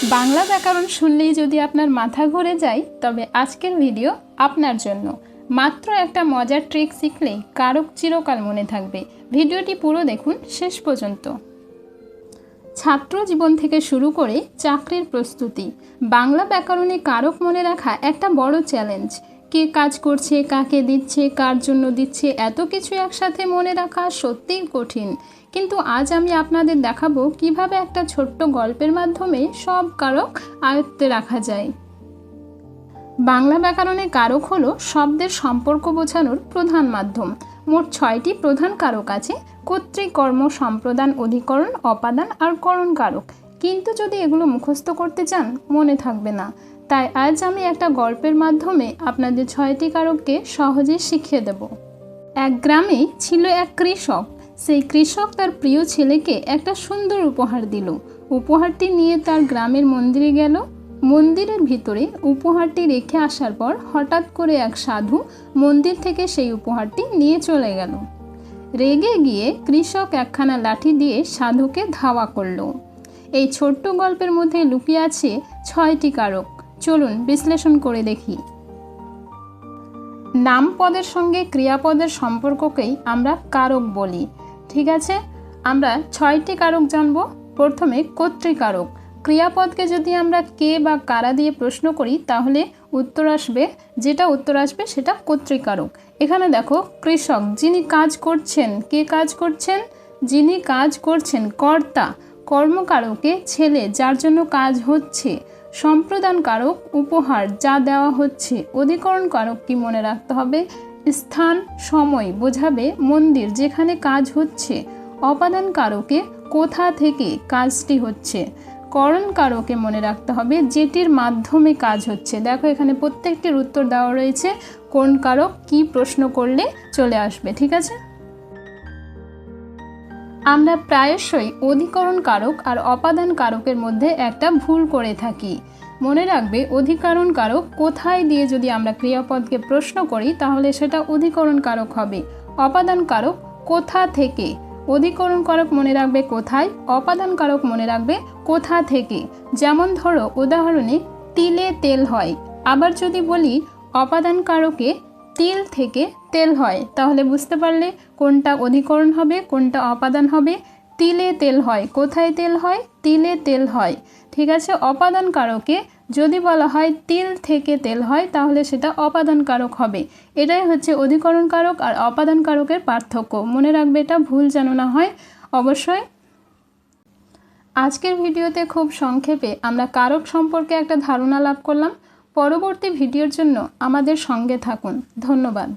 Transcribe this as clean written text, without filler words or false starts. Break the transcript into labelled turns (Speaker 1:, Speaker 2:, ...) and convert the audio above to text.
Speaker 1: বাংলা ব্যাকরণ শুনলেই যদি আপনার মাথা ঘুরে যায় তবে আজকের ভিডিও আপনার জন্য। মাত্র একটা মজার ট্রিক শিখলেই কারক চিরকাল মনে থাকবে। ভিডিওটি পুরো দেখুন শেষ পর্যন্ত। ছাত্র জীবন থেকে শুরু করে চাকরির প্রস্তুতি, বাংলা ব্যাকরণে কারক মনে রাখা একটা বড় চ্যালেঞ্জ। কে কাজ করছে, কাকে দিচ্ছে, কার জন্য দিচ্ছে, এত কিছু একসাথে মনে রাখা সত্যিই কঠিন। কিন্তু আজ আমি আপনাদের দেখাবো কিভাবে একটা ছোট্ট গল্পের মাধ্যমে সব কারক আয়ত্তে রাখা যায়। বাংলা ব্যাকরণে কারক হলো শব্দের সম্পর্ক বোঝানোর প্রধান মাধ্যম। মোট 6টি প্রধান কারক আছে: কর্তৃ, কর্ম, সম্প্রদান, অধিকরণ, অপাদান আর করণ কারক। কিন্তু যদি এগুলো মুখস্থ করতে চান মনে থাকবে না। তাই আজ আমি একটা গল্পের মাধ্যমে আপনাদের 6টি কারককে সহজে শিখিয়ে দেব। এক গ্রামে ছিল এক কৃষক। সেই কৃষক তার প্রিয় ছেলেকে একটা সুন্দর উপহার দিল। উপহারটি নিয়ে তার গ্রামের মন্দিরে গেল। মন্দিরের ভিতরে উপহারটি রেখে আসার পর হঠাৎ করে এক সাধু মন্দির থেকে সেই উপহারটি নিয়ে চলে গেল। রেগে গিয়ে কৃষক একখানা লাঠি দিয়ে সাধুকে ধাওয়া করল। এই ছোট্ট গল্পের মধ্যে লুকিয়ে আছে 6টি কারক। চলুন বিশ্লেষণ করে দেখি। নামপদের সঙ্গে ক্রিয়াপদের সম্পর্ককেই আমরা কারক বলি। ঠিক আছে, আমরা 6টি কারক জানব। প্রথমে কর্তৃকারক। ক্রিয়াপদকে যদি আমরা কে বা কারা দিয়ে প্রশ্ন করি তাহলে উত্তর আসবে সেটা কর্তৃকারক। এখানে দেখো, কৃষক, যিনি কাজ করছেন। কে কাজ করছেন? যিনি কাজ করছেন, কর্তা। কর্মকারকে ছেলে, যার জন্য কাজ হচ্ছে। সম্প্রদান কারক উপহার, যা দেওয়া হচ্ছে। অধিকরণ কারক কি মনে রাখতে হবে? স্থান, সময় বোঝাবে মন্দির, যেখানে কাজ হচ্ছে। অপাদান কারকে কোথা থেকে কাজটি হচ্ছে। করণ কারকে মনে রাখতে হবে যেটির মাধ্যমে কাজ হচ্ছে। দেখো এখানে প্রত্যেকটির উত্তর দেওয়া রয়েছে। কোন কারক কি প্রশ্ন করলে চলে আসবে। ঠিক আছে, আমরা প্রায়শই অধিকরণ কারক আর অপাদান কারকের মধ্যে একটা ভুল করে থাকি। মনে রাখবে, অধিকরণ কারক কোথায় দিয়ে যদি আমরা ক্রিয়াপদকে প্রশ্ন করি তাহলে সেটা অধিকরণ কারক হবে। অপাদান কারক কোথা থেকে। অধিকরণ কারক মনে রাখবে কোথায়, অপাদান কারক মনে রাখবে কোথা থেকে। যেমন ধরো উদাহরণে তিলে তেল হয়। আবার যদি বলি অপাদান কারকে তিল থেকে তেল হয়, তাহলে বুঝতে পারলে কোনটা অধিকরণ হবে, কোনটা অপাদান হবে। তিলে তেল হয়, কোথায় তেল হয়? তিলে তেল হয়। ঠিক আছে, অপাদান কারকে যদি বলা হয় তিল থেকে তেল হয় তাহলে সেটা অপাদান কারক হবে। এটাই হচ্ছে অধিকরণ কারক আর অপাদান কারকের পার্থক্য। মনে রাখবে, এটা ভুল যেন না হয় অবশ্যই। আজকের ভিডিওতে খুব সংক্ষেপে আমরা কারক সম্পর্কে একটা ধারণা লাভ করলাম। পরবর্তী ভিডিওর জন্য আমাদের সঙ্গে থাকুন। ধন্যবাদ।